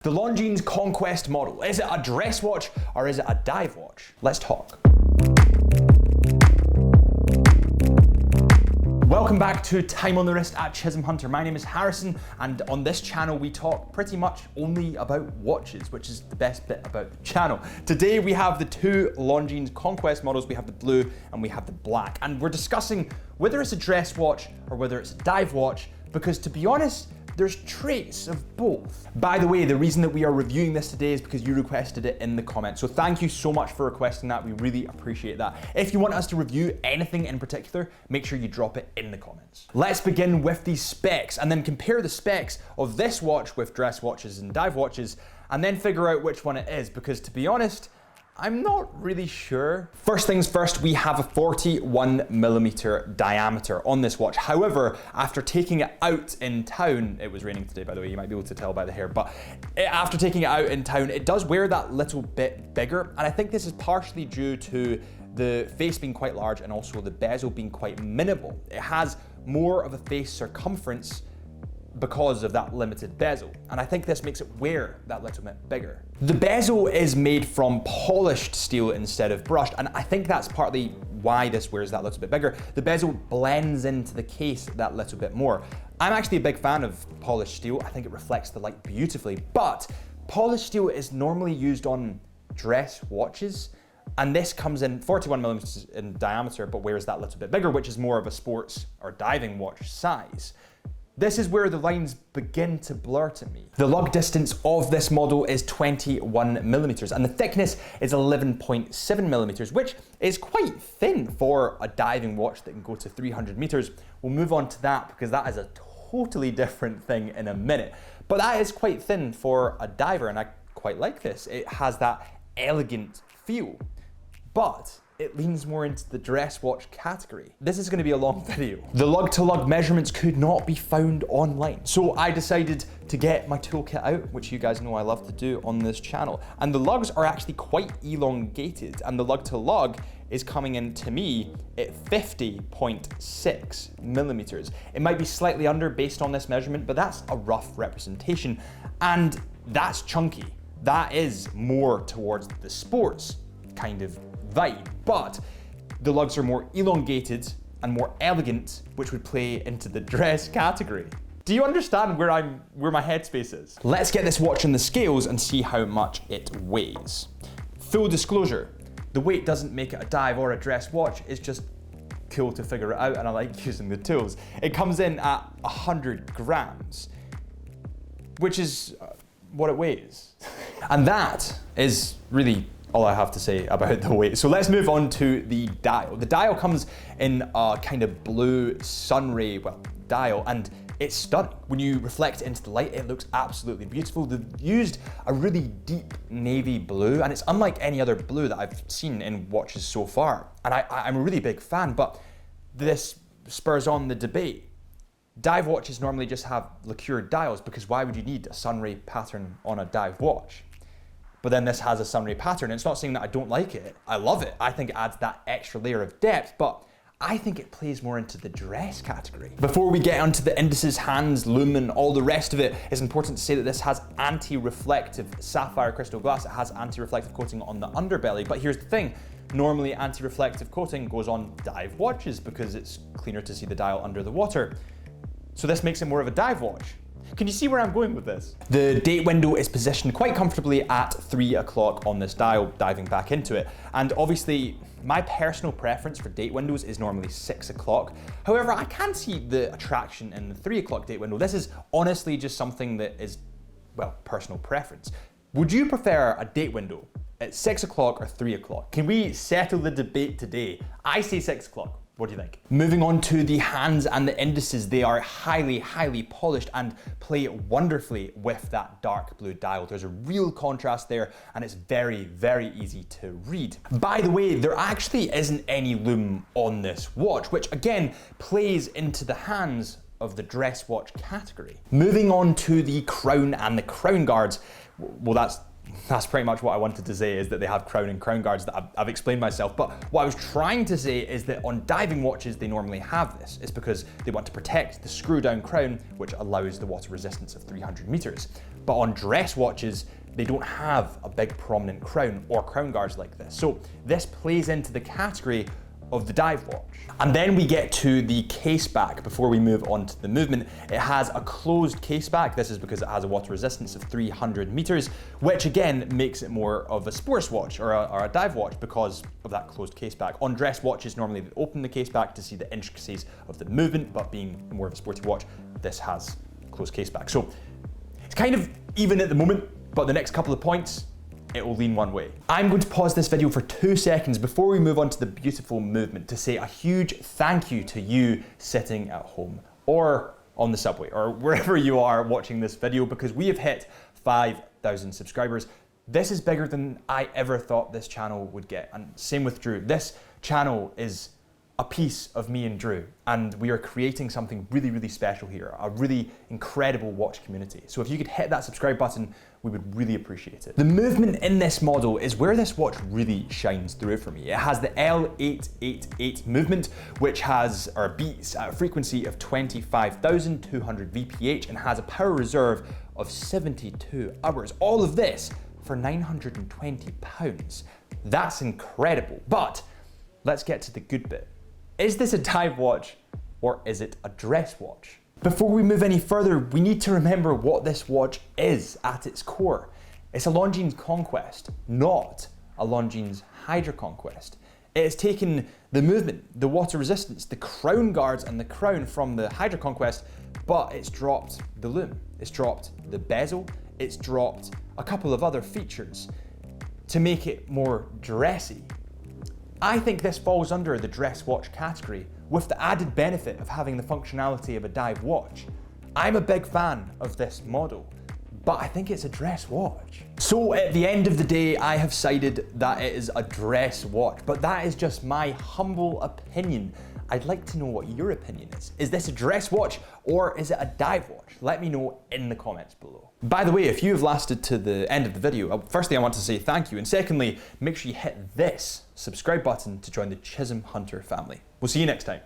The Longines Conquest model, is it a dress watch or is it a dive watch? Let's talk. Welcome back to Time on the Wrist at Chisholm Hunter. My name is Harrison, and on this channel we talk pretty much only about watches, which is the best bit about the channel. Today we have the two Longines Conquest models. We have the blue and we have the black, and we're discussing whether it's a dress watch or whether it's a dive watch, because to be honest, there's traits of both. By the way, the reason that we are reviewing this today is because you requested it in the comments. So thank you so much for requesting that. We really appreciate that. If you want us to review anything in particular, make sure you drop it in the comments. Let's begin with the specs and then compare the specs of this watch with dress watches and dive watches, and then figure out which one it is, because to be honest, I'm not really sure. First things first, we have a 41mm diameter on this watch. However, after taking it out in town, it was raining today by the way, you might be able to tell by the hair, but after taking it out in town, it does wear that little bit bigger. And I think this is partially due to the face being quite large and also the bezel being quite minimal. It has more of a face circumference because of that limited bezel, and I think this makes it wear that little bit bigger. The bezel is made from polished steel instead of brushed, and I think that's partly why this wears that little bit bigger. The bezel blends into the case that little bit more. I'm actually a big fan of polished steel. I think it reflects the light beautifully, but polished steel is normally used on dress watches, and this comes in 41mm in diameter but wears that little bit bigger, which is more of a sports or diving watch size. This is where the lines begin to blur to me. The lug distance of this model is 21mm and the thickness is 11.7mm, which is quite thin for a diving watch that can go to 300 meters. We'll move on to that because that is a totally different thing in a minute. But that is quite thin for a diver, and I quite like this. It has that elegant feel, but it leans more into the dress watch category. This is going to be a long video. The lug to lug measurements could not be found online, so I decided to get my toolkit out, which you guys know I love to do on this channel. And the lugs are actually quite elongated, and the lug to lug is coming in to me at 50.6mm. It might be slightly under based on this measurement, but that's a rough representation, and that's chunky. That is more towards the sports kind of vibe, but the lugs are more elongated and more elegant, which would play into the dress category. Do you understand where my headspace is? Let's get this watch on the scales and see how much it weighs. Full disclosure, the weight doesn't make it a dive or a dress watch, it's just cool to figure it out and I like using the tools. It comes in at 100 grams, which is what it weighs. And that is really all I have to say about the weight. So let's move on to the dial. The dial comes in a kind of blue sunray, dial, and it's stunning. When you reflect it into the light, it looks absolutely beautiful. They've used a really deep navy blue, and it's unlike any other blue that I've seen in watches so far. And I'm a really big fan, but this spurs on the debate. Dive watches normally just have lacquered dials, because why would you need a sunray pattern on a dive watch? But then this has a sunray pattern. It's not saying that I don't like it. I love it. I think it adds that extra layer of depth, but I think it plays more into the dress category. Before we get onto the indices, hands, lumen, all the rest of it, it's important to say that this has anti-reflective sapphire crystal glass. It has anti-reflective coating on the underbelly, but here's the thing. Normally anti-reflective coating goes on dive watches because it's cleaner to see the dial under the water. So this makes it more of a dive watch. Can you see where I'm going with this? The date window is positioned quite comfortably at 3 o'clock on this dial, diving back into it. And obviously, my personal preference for date windows is normally 6 o'clock. However, I can see the attraction in the 3 o'clock date window. This is honestly just something that is, well, personal preference. Would you prefer a date window at 6 o'clock or 3 o'clock? Can we settle the debate today? I say 6 o'clock. What do you think? Moving on to the hands and the indices, they are highly polished and play wonderfully with that dark blue dial. There's a real contrast there, and it's very easy to read. By the way, there actually isn't any lume on this watch, which again plays into the hands of the dress watch category. Moving on to the crown and the crown guards, well, that's that's pretty much what I wanted to say, is that they have crown and crown guards. That I've explained myself. But what I was trying to say is that on diving watches, they normally have this. It's because they want to protect the screw down crown, which allows the water resistance of 300 meters. But on dress watches, they don't have a big prominent crown or crown guards like this. So this plays into the category of the dive watch. And then we get to the Caseback before we move on to the movement. It has a closed Caseback. This is because it has a water resistance of 300 meters, which again makes it more of a sports watch or a dive watch because of that closed Caseback. On dress watches, normally they open the Caseback to see the intricacies of the movement, but being more of a sporty watch, this has closed Caseback. So it's kind of even at the moment, but the next couple of points, it will lean one way. I'm going to pause this video for 2 seconds before we move on to the beautiful movement to say a huge thank you to you sitting at home or on the subway or wherever you are watching this video, because we have hit 5,000 subscribers. This is bigger than I ever thought this channel would get, and same with Drew. This channel is a piece of me and Drew, and we are creating something really, really special here, a really incredible watch community. So if you could hit that subscribe button, we would really appreciate it. The movement in this model is where this watch really shines through for me. It has the L888 movement, which beats at a frequency of 25,200 VPH and has a power reserve of 72 hours. All of this for £920. That's incredible. But let's get to the good bit. Is this a dive watch or is it a dress watch? Before we move any further, we need to remember what this watch is at its core. It's a Longines Conquest, not a Longines Hydra Conquest. It has taken the movement, the water resistance, the crown guards and the crown from the Hydra Conquest, but it's dropped the lume, it's dropped the bezel, it's dropped a couple of other features to make it more dressy. I think this falls under the dress watch category with the added benefit of having the functionality of a dive watch. I'm a big fan of this model, but I think it's a dress watch. So at the end of the day, I have decided that it is a dress watch, but that is just my humble opinion. I'd like to know what your opinion is. Is this a dress watch or is it a dive watch? Let me know in the comments below. By the way, if you have lasted to the end of the video, firstly, I want to say thank you. And secondly, make sure you hit this subscribe button to join the Chisholm Hunter family. We'll see you next time.